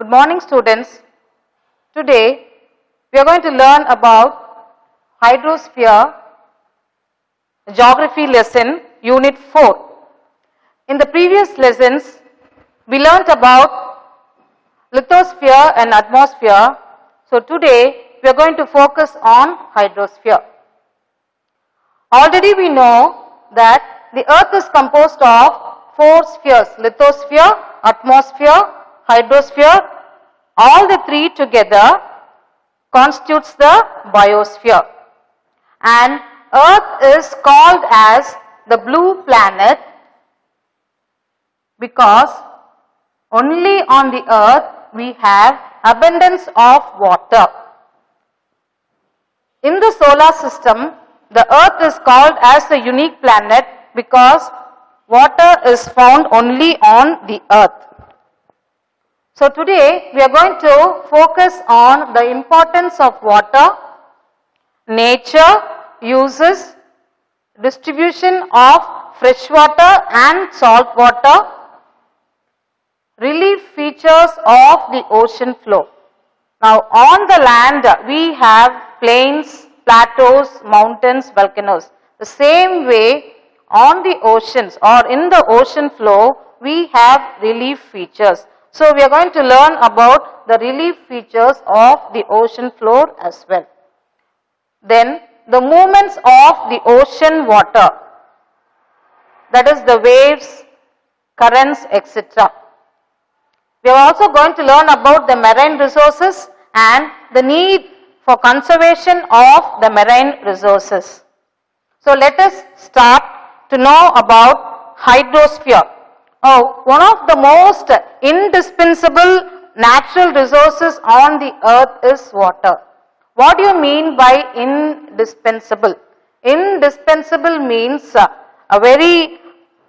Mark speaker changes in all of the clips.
Speaker 1: Good morning, students. Today we are going to learn about hydrosphere geography lesson unit 4. In the previous lessons we learnt about lithosphere and atmosphere. So today we are going to focus on hydrosphere. Already we know that the earth is composed of 4 spheres: lithosphere, atmosphere, hydrosphere. All the 3 together constitutes the biosphere. And earth is called as the blue planet because only on the earth we have abundance of water. In the solar system, the earth is called as a unique planet because water is found only on the earth. So today we are going to focus on the importance of water, nature, uses, distribution of fresh water and salt water, relief features of the ocean floor. Now on the land we have plains, plateaus, mountains, volcanoes. The same way on the oceans or in the ocean floor we have relief features. So we are going to learn about the relief features of the ocean floor as well. Then the movements of the ocean water, that is the waves, currents, etc. We are also going to learn about the marine resources and the need for conservation of the marine resources. So let us start to know about hydrosphere. One of the most indispensable natural resources on the earth is water. What do you mean by indispensable? Indispensable means a very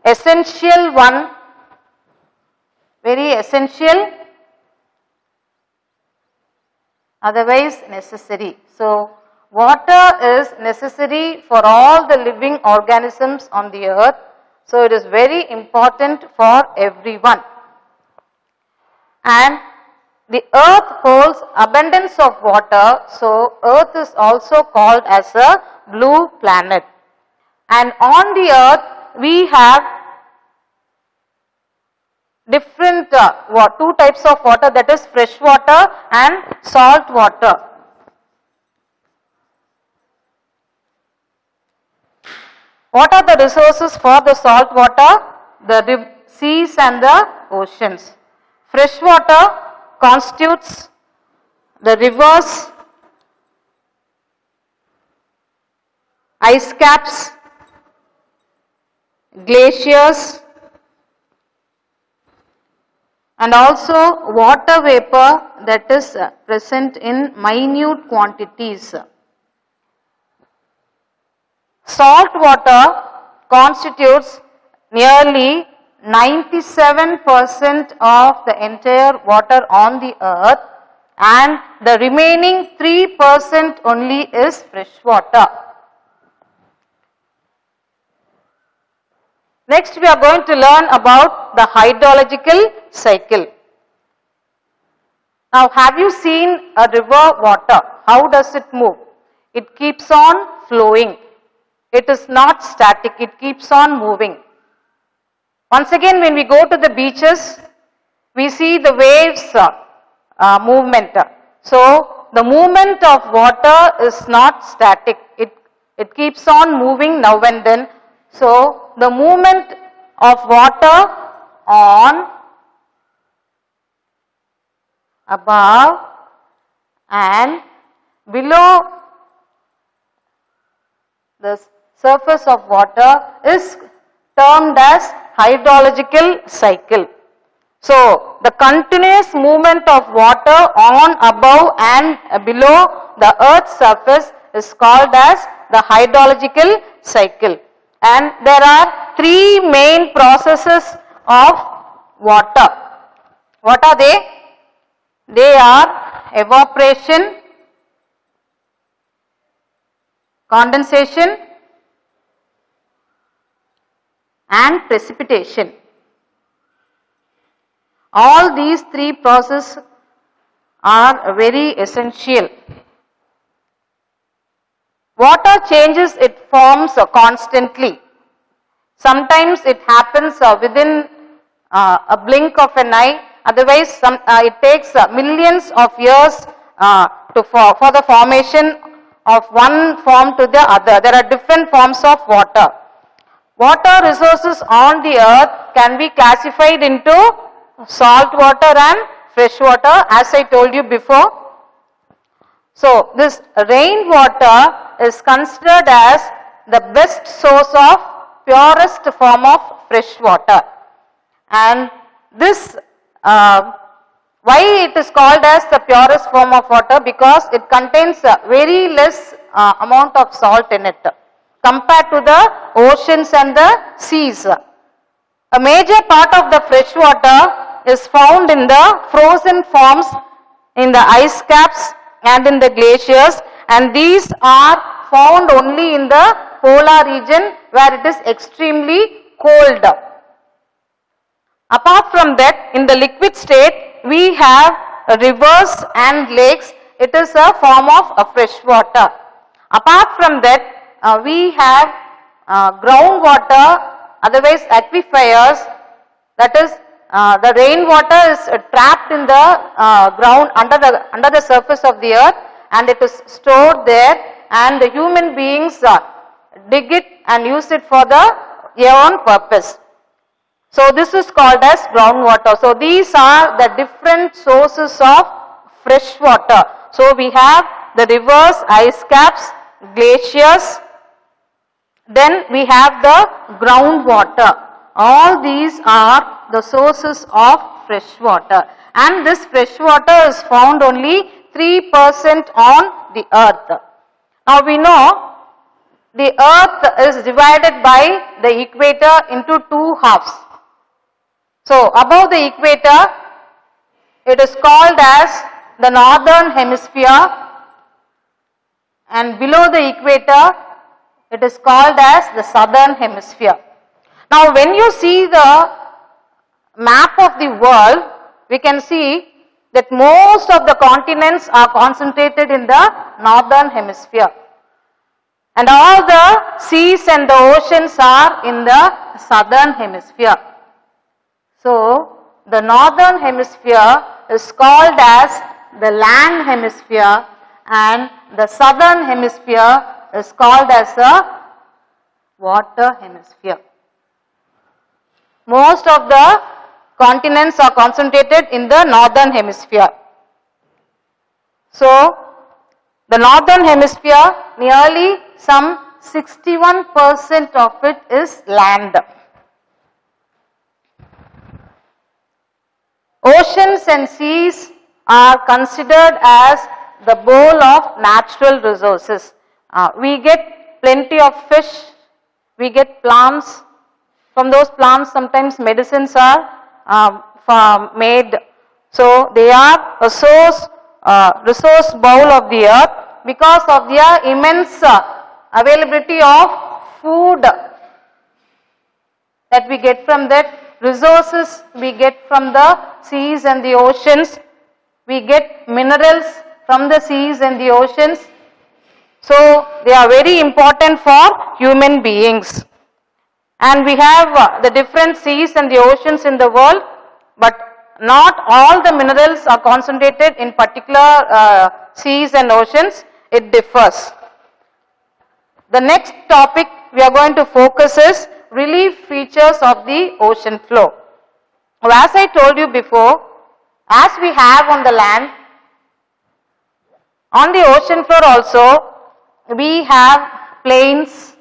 Speaker 1: essential one, very essential, otherwise necessary. So water is necessary for all the living organisms on the earth. So it is very important for everyone. And the earth holds abundance of water, so earth is also called as a blue planet. And on the earth we have different 2 types of water, that is fresh water and salt water. What are the resources for the salt water? The seas and the oceans. Fresh water constitutes the rivers, ice caps, glaciers, and also water vapor that is present in minute quantities. Salt water constitutes nearly 97% of the entire water on the earth, and the remaining 3% only is fresh water. Next we are going to learn about the hydrological cycle. Now have you seen a river water? How does it move? It keeps on flowing. It is not static, it keeps on moving. Once again, when we go to the beaches, we see the waves movement. So the movement of water is not static, it keeps on moving now and then. So the movement of water on, above and below the surface of water is termed as hydrological cycle. So the continuous movement of water on, above and below the earth's surface is called as the hydrological cycle. And there are 3 main processes of water. What are they? They are evaporation, condensation and precipitation. All these 3 processes are very essential. Water changes its forms constantly. Sometimes it happens within a blink of an eye. Otherwise, it takes millions of years for the formation of one form to the other. There are different forms of water. Water resources on the earth can be classified into salt water and fresh water, as I told you before. So, this rainwater is considered as the best source of purest form of fresh water. And this, why it is called as the purest form of water? Because it contains very less amount of salt in it compared to the oceans and the seas. A major part of the fresh water is found in the frozen forms in the ice caps and in the glaciers, and these are found only in the polar region where it is extremely cold. Apart from that, in the liquid state, we have rivers and lakes. It is a form of fresh water. Apart from that, we have groundwater, otherwise aquifers, that is the rainwater is trapped in the ground under the surface of the earth, and it is stored there, and the human beings dig it and use it for their own purpose. So this is called as groundwater. So these are the different sources of fresh water. So we have the rivers, ice caps, glaciers, then we have the groundwater. All these are the sources of fresh water, and this fresh water is found only 3% on the earth. Now we know the earth is divided by the equator into two halves. So above the equator, it is called as the northern hemisphere, and below the equator, it is called as the southern hemisphere. Now when you see the map of the world, we can see that most of the continents are concentrated in the northern hemisphere, and all the seas and the oceans are in the southern hemisphere. So the northern hemisphere is called as the land hemisphere, and the southern hemisphere is called as a water hemisphere. Most of the continents are concentrated in the northern hemisphere. So the northern hemisphere, nearly some 61% of it is land. Oceans and seas are considered as the bowl of natural resources. We get plenty of fish, we get plants. From those plants, sometimes medicines are made. So they are a resource bowl of the earth because of their immense availability of food that we get from that. Resources we get from the seas and the oceans. We get minerals from the seas and the oceans. So they are very important for human beings. And we have the different seas and the oceans in the world, but not all the minerals are concentrated in particular seas and oceans. It differs. The next topic we are going to focus is relief features of the ocean floor. Now, as I told you before, as we have on the land, on the ocean floor also, we have plains,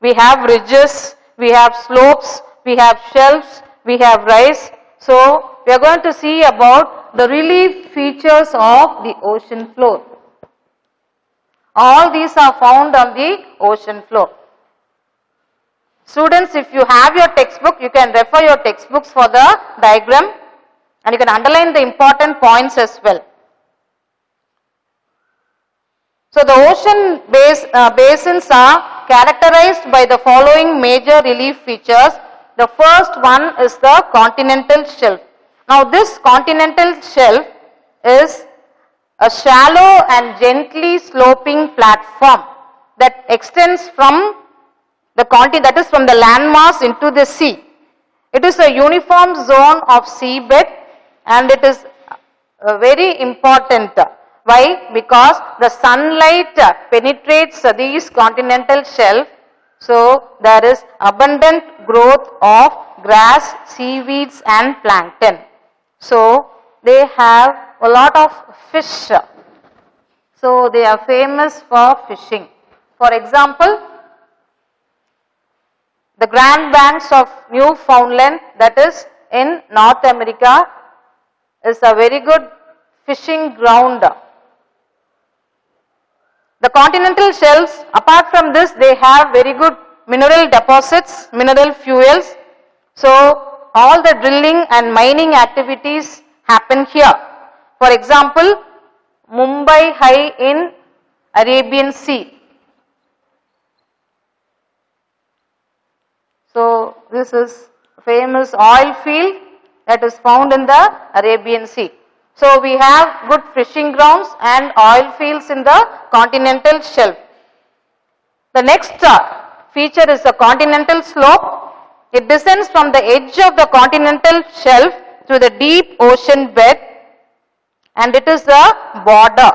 Speaker 1: we have ridges, we have slopes, we have shelves, we have rise. So we are going to see about the relief features of the ocean floor. All these are found on the ocean floor. Students, if you have your textbook, you can refer your textbooks for the diagram, and you can underline the important points as well. So the ocean basins are characterized by the following major relief features. The first one is the continental shelf. Now this continental shelf is a shallow and gently sloping platform that extends from the continent, that is from the landmass into the sea. It is a uniform zone of seabed and it is very important. Why? Because the sunlight penetrates these continental shelf, so there is abundant growth of grass, seaweeds and plankton. So they have a lot of fish. So they are famous for fishing. For example, the Grand Banks of Newfoundland, that is in North America, is a very good fishing ground. The continental shelves, apart from this, they have very good mineral deposits, mineral fuels. So all the drilling and mining activities happen here. For example, Mumbai High in Arabian Sea. So this is famous oil field that is found in the Arabian Sea. So we have good fishing grounds and oil fields in the continental shelf. The next feature is the continental slope. It descends from the edge of the continental shelf to the deep ocean bed and it is the border.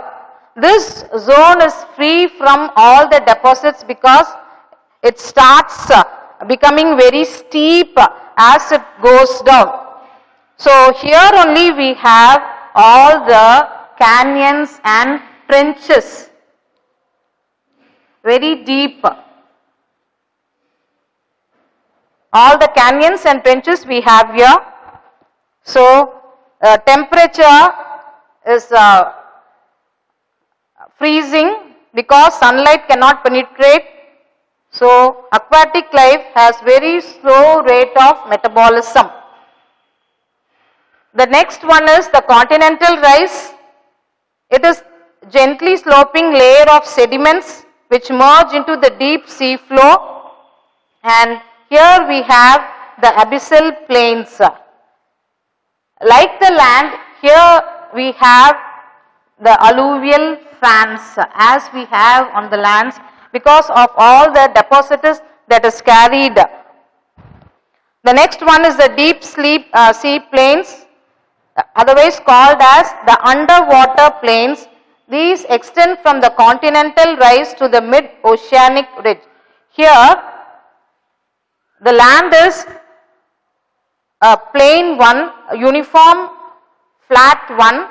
Speaker 1: This zone is free from all the deposits because it starts becoming very steep as it goes down. So here only we have all the canyons and trenches, very deep. All the canyons and trenches we have here. So temperature is freezing because sunlight cannot penetrate. So aquatic life has very slow rate of metabolism. The next one is the continental rise. It is gently sloping layer of sediments which merge into the deep sea floor, and here we have the abyssal plains. Like the land, here we have the alluvial fans as we have on the lands because of all the deposits that is carried. The next one is the deep sea plains, otherwise called as the underwater plains. These extend from the continental rise to the mid-oceanic ridge. Here, the land is a plain one, a uniform flat one,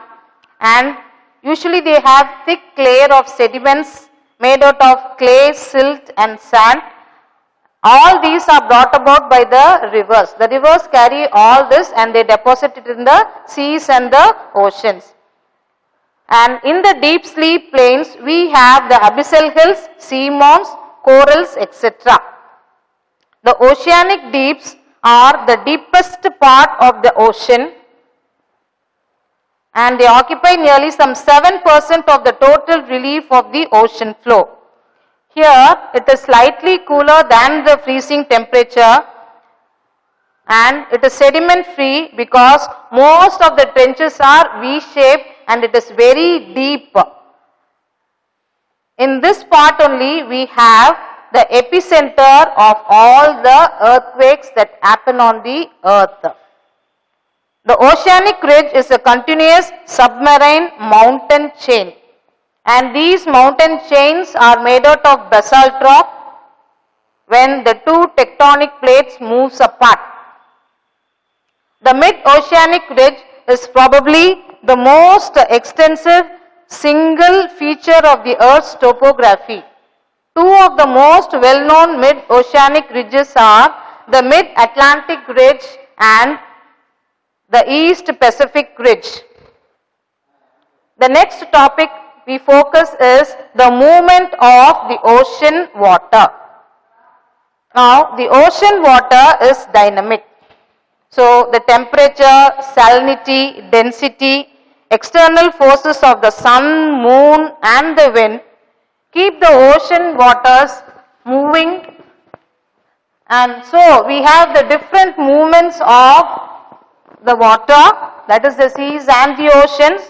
Speaker 1: and usually they have thick layer of sediments made out of clay, silt and sand. All these are brought about by the rivers. The rivers carry all this and they deposit it in the seas and the oceans. And in the deep sea plains, we have the abyssal hills, sea mounds, corals, etc. The oceanic deeps are the deepest part of the ocean and they occupy nearly some 7% of the total relief of the ocean floor. Here it is slightly cooler than the freezing temperature and it is sediment free because most of the trenches are V-shaped and it is very deep. In this part only we have the epicenter of all the earthquakes that happen on the earth. The oceanic ridge is a continuous submarine mountain chain and these mountain chains are made out of basalt rock when the two tectonic plates moves apart. The mid-oceanic ridge is probably the most extensive single feature of the Earth's topography. Two of the most well-known mid-oceanic ridges are the Mid-Atlantic Ridge and the East Pacific Ridge. The next topic we focus is the movement of the ocean water. Now, the ocean water is dynamic. So, the temperature, salinity, density, external forces of the sun, moon and the wind keep the ocean waters moving, and so we have the different movements of the water that is the seas and the oceans,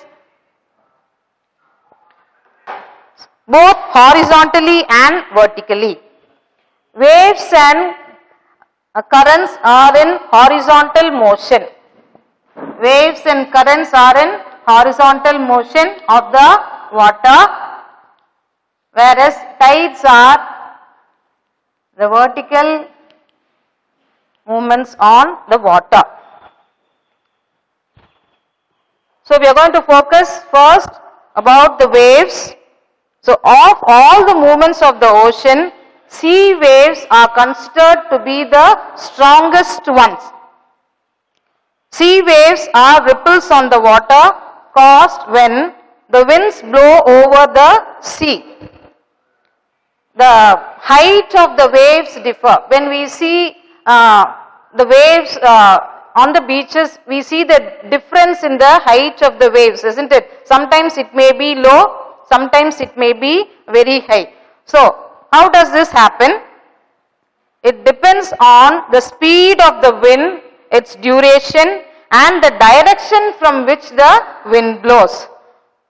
Speaker 1: both horizontally and vertically. Waves and currents are in horizontal motion. Waves and currents are in horizontal motion of the water, whereas tides are the vertical movements on the water. So we are going to focus first about the waves. So of all the movements of the ocean, sea waves are considered to be the strongest ones. Sea waves are ripples on the water caused when the winds blow over the sea. The height of the waves differ. When we see the waves on the beaches, we see the difference in the height of the waves, isn't it? Sometimes it may be low, sometimes it may be very high. So, how does this happen? It depends on the speed of the wind, its duration, and the direction from which the wind blows.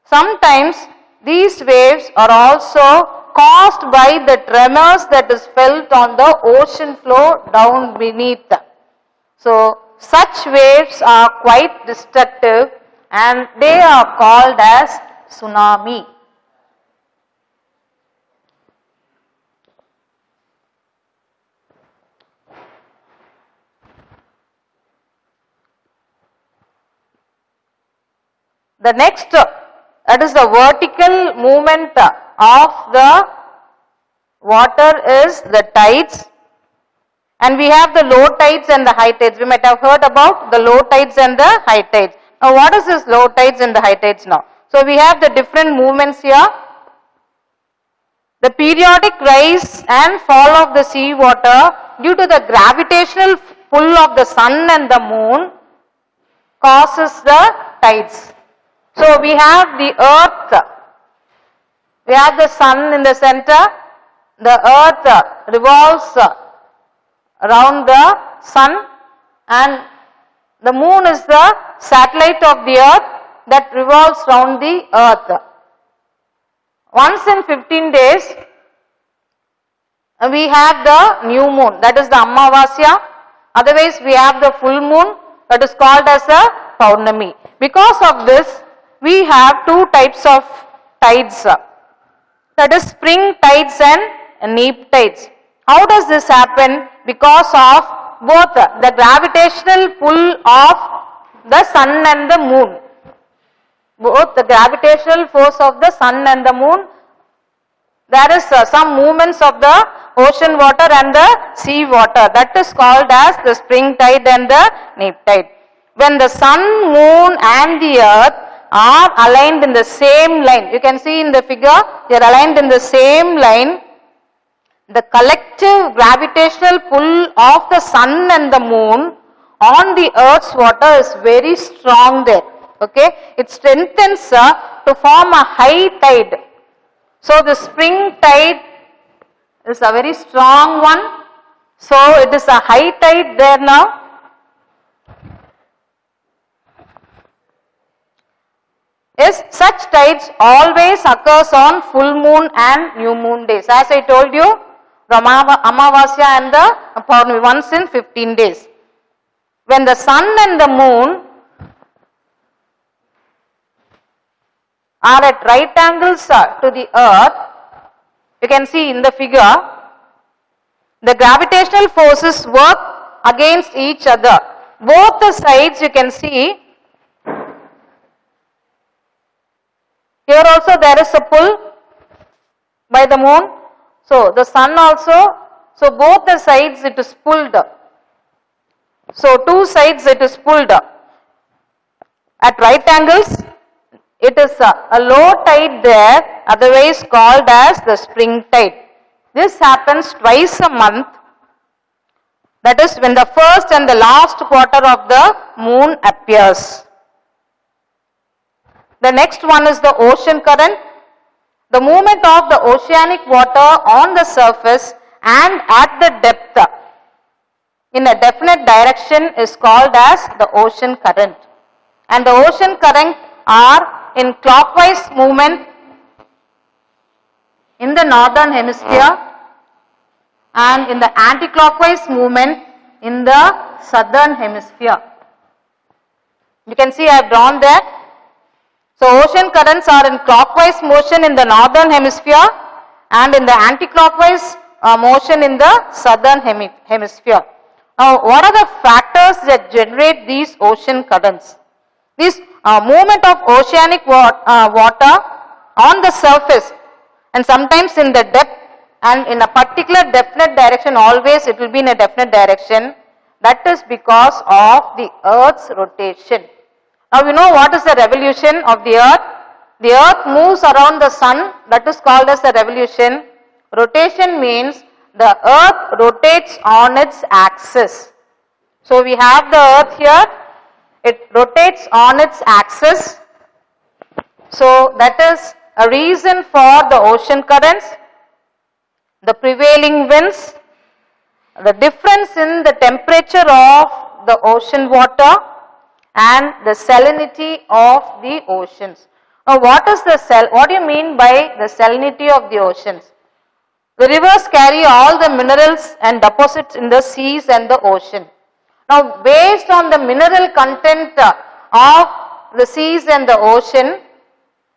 Speaker 1: Sometimes these waves are also caused by the tremors that is felt on the ocean floor down beneath. So, such waves are quite destructive and they are called as tsunami. The next, that is the vertical movement of the water is the tides, and we have the low tides and the high tides. We might have heard about the low tides and the high tides. Now what is this low tides and the high tides now? So we have the different movements here. The periodic rise and fall of the sea water due to the gravitational pull of the sun and the moon causes the tides. So we have the earth, we have the sun in the center, the earth revolves around the sun and the moon is the satellite of the earth that revolves around the earth. Once in 15 days, we have the new moon, that is the Amavasya. Otherwise, we have the full moon, that is called as a Paurnami. Because of this, we have two types of tides, that is spring tides and neap tides. How does this happen? Because of both the gravitational pull of the sun and the moon. Both the gravitational force of the sun and the moon, there is some movements of the ocean water and the sea water, that is called as the spring tide and the neap tide. When the sun, moon and the earth are aligned in the same line, you can see in the figure, they are aligned in the same line, the collective gravitational pull of the sun and the moon on the earth's water is very strong there. Okay, it strengthens to form a high tide. So the spring tide is a very strong one. So it is a high tide there now. Yes, such tides always occurs on full moon and new moon days. As I told you, the Amavasya and the Paurnami, once in 15 days. When the sun and the moon are at right angles to the earth, you can see in the figure, the gravitational forces work against each other. Both the sides you can see, here also there is a pull by the moon. So the sun also, so both the sides it is pulled. So two sides it is pulled at right angles. It is a low tide there, otherwise called as the spring tide. This happens twice a month, that is when the first and the last quarter of the moon appears. The next one is the ocean current. The movement of the oceanic water on the surface and at the depth in a definite direction is called as the ocean current. and the ocean current are in clockwise movement in the northern hemisphere and in the anti-clockwise movement in the southern hemisphere. You can see I have drawn that. So ocean currents are in clockwise motion in the northern hemisphere and in the anti-clockwise motion in the southern hemisphere. Now what are the factors that generate these ocean currents? This movement of oceanic water on the surface and sometimes in the depth and in a particular definite direction, always it will be in a definite direction. That is because of the earth's rotation. Now you know what is the revolution of the earth? The earth moves around the sun, that is called as the revolution. Rotation means the earth rotates on its axis. So we have the earth here, it rotates on its axis. So that is a reason for the ocean currents, the prevailing winds, the difference in the temperature of the ocean water and the salinity of the oceans. Now what do you mean by the salinity of the oceans? The rivers carry all the minerals and deposits in the seas and the ocean. Now based on the mineral content of the seas and the ocean,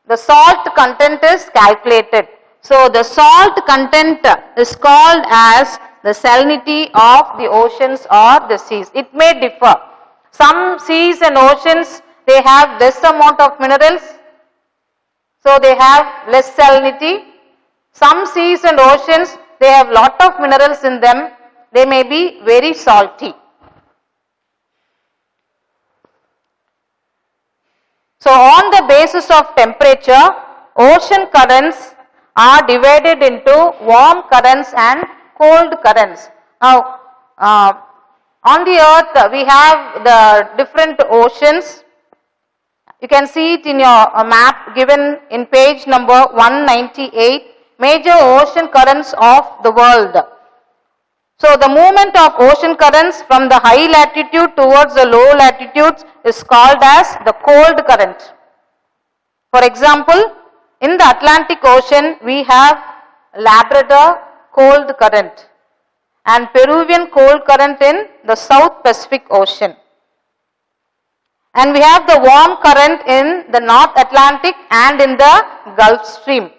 Speaker 1: the salt content is calculated. So the salt content is called as the salinity of the oceans or the seas. It may differ. Some seas and oceans, they have less amount of minerals, so they have less salinity. Some seas and oceans, they have lot of minerals in them, they may be very salty. So on the basis of temperature, ocean currents are divided into warm currents and cold currents. Now on the earth we have the different oceans. You can see it in your map given in page number 198, major ocean currents of the world. So the movement of ocean currents from the high latitude towards the low latitudes is called as the cold current. For example, in the Atlantic Ocean we have Labrador cold current and Peruvian cold current in the South Pacific Ocean. And we have the warm current in the North Atlantic and in the Gulf Stream.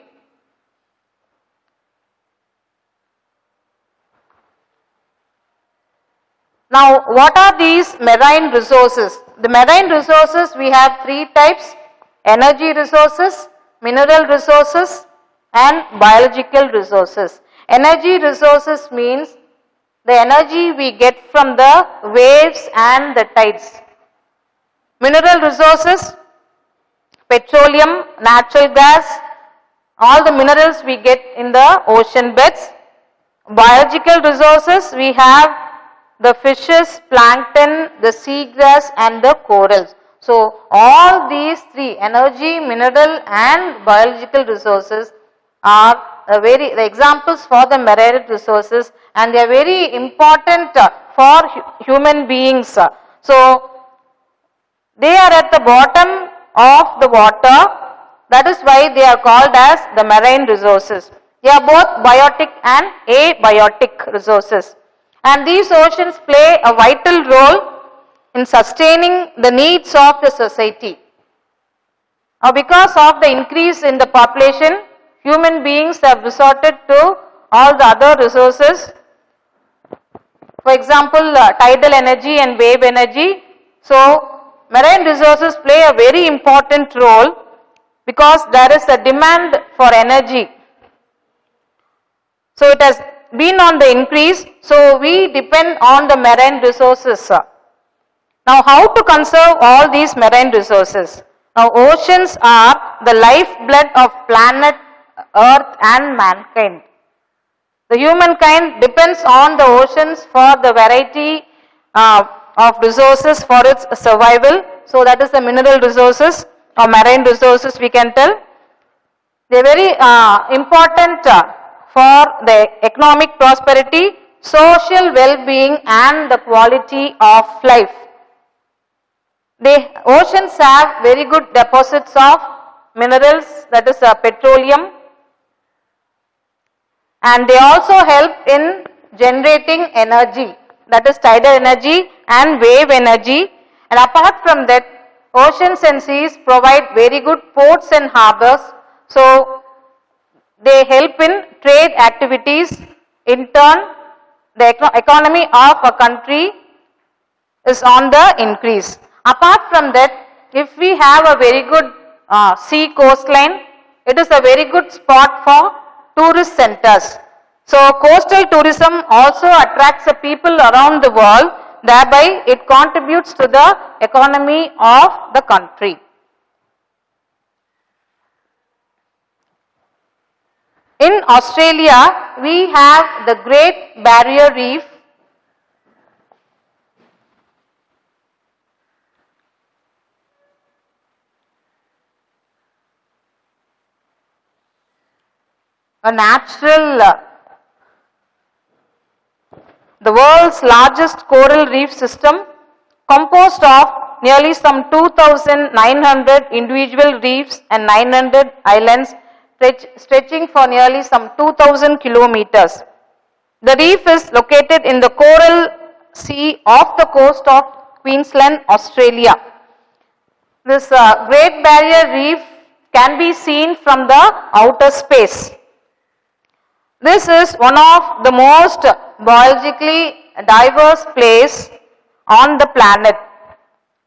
Speaker 1: Now what are these marine resources? The marine resources, we have three types: energy resources, mineral resources and biological resources. Energy resources means the energy we get from the waves and the tides. Mineral resources, petroleum, natural gas, all the minerals we get in the ocean beds. Biological resources, we have the fishes, plankton, the seagrass and the corals. So all these three, energy, mineral and biological resources, are the examples for the marine resources, and they are very important for human beings. So they are at the bottom of the water, that is why they are called as the marine resources. They are both biotic and abiotic resources, and these oceans play a vital role in sustaining the needs of the society. Now because of the increase in the population, human beings have resorted to all the other resources. For example, tidal energy and wave energy. So marine resources play a very important role because there is a demand for energy. So it has been on the increase, so we depend on the marine resources. Now how to conserve all these marine resources? Now oceans are the lifeblood of planet Earth and mankind. The humankind depends on the oceans for the variety of resources for its survival. So that is the mineral resources or marine resources we can tell. They are very important for the economic prosperity, social well-being and the quality of life. The oceans have very good deposits of minerals, that is petroleum, and they also help in generating energy, that is tidal energy and wave energy. And apart from that, oceans and seas provide very good ports and harbors, so they help in trade activities. In turn, the economy of a country is on the increase. Apart from that, if we have a very good sea coastline, it is a very good spot for tourist centers. So coastal tourism also attracts the people around the world, thereby it contributes to the economy of the country. In Australia, we have the Great Barrier Reef, a natural, the world's largest coral reef system, composed of nearly some 2,900 individual reefs and 900 islands, stretching for nearly some 2,000 kilometers. The reef is located in the Coral Sea off the coast of Queensland, Australia. This Great Barrier Reef can be seen from the outer space. This is one of the most biologically diverse place on the planet.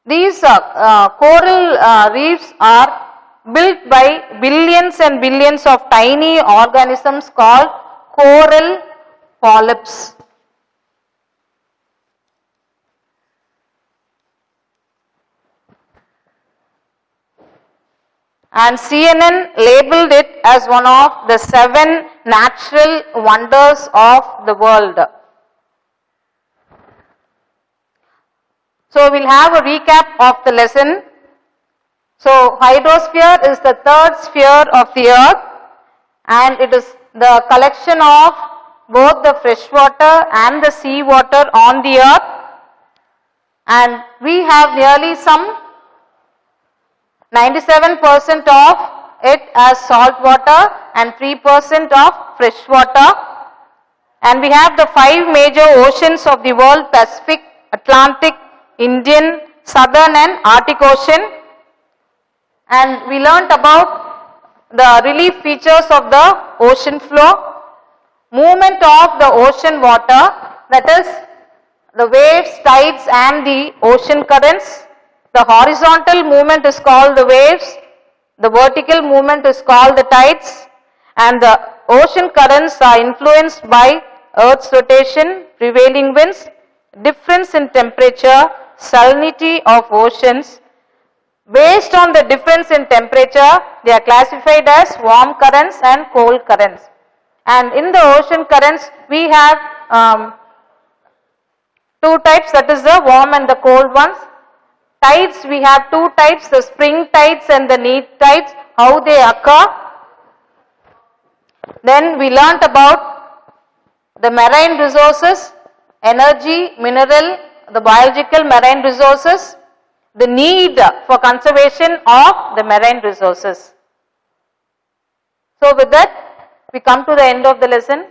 Speaker 1: These coral reefs are built by billions and billions of tiny organisms called coral polyps. And CNN labeled it as one of the 7 natural wonders of the world. So we'll have a recap of the lesson. So hydrosphere is the third sphere of the earth, and it is the collection of both the fresh water and the sea water on the earth, and we have nearly some 97% of it as salt water and 3% of fresh water. And we have the 5 major oceans of the world: Pacific, Atlantic, Indian, Southern and Arctic Ocean. And we learnt about the relief features of the ocean floor, movement of the ocean water, that is the waves, tides and the ocean currents. The horizontal movement is called the waves, the vertical movement is called the tides, and the ocean currents are influenced by Earth's rotation, prevailing winds, difference in temperature, salinity of oceans. Based on the difference in temperature, they are classified as warm currents and cold currents. And in the ocean currents, we have 2 types, that is the warm and the cold ones. Tides, we have 2 types, the spring tides and the neap tides, how they occur. Then we learnt about the marine resources, energy, mineral, the biological marine resources, the need for conservation of the marine resources. So with that, we come to the end of the lesson.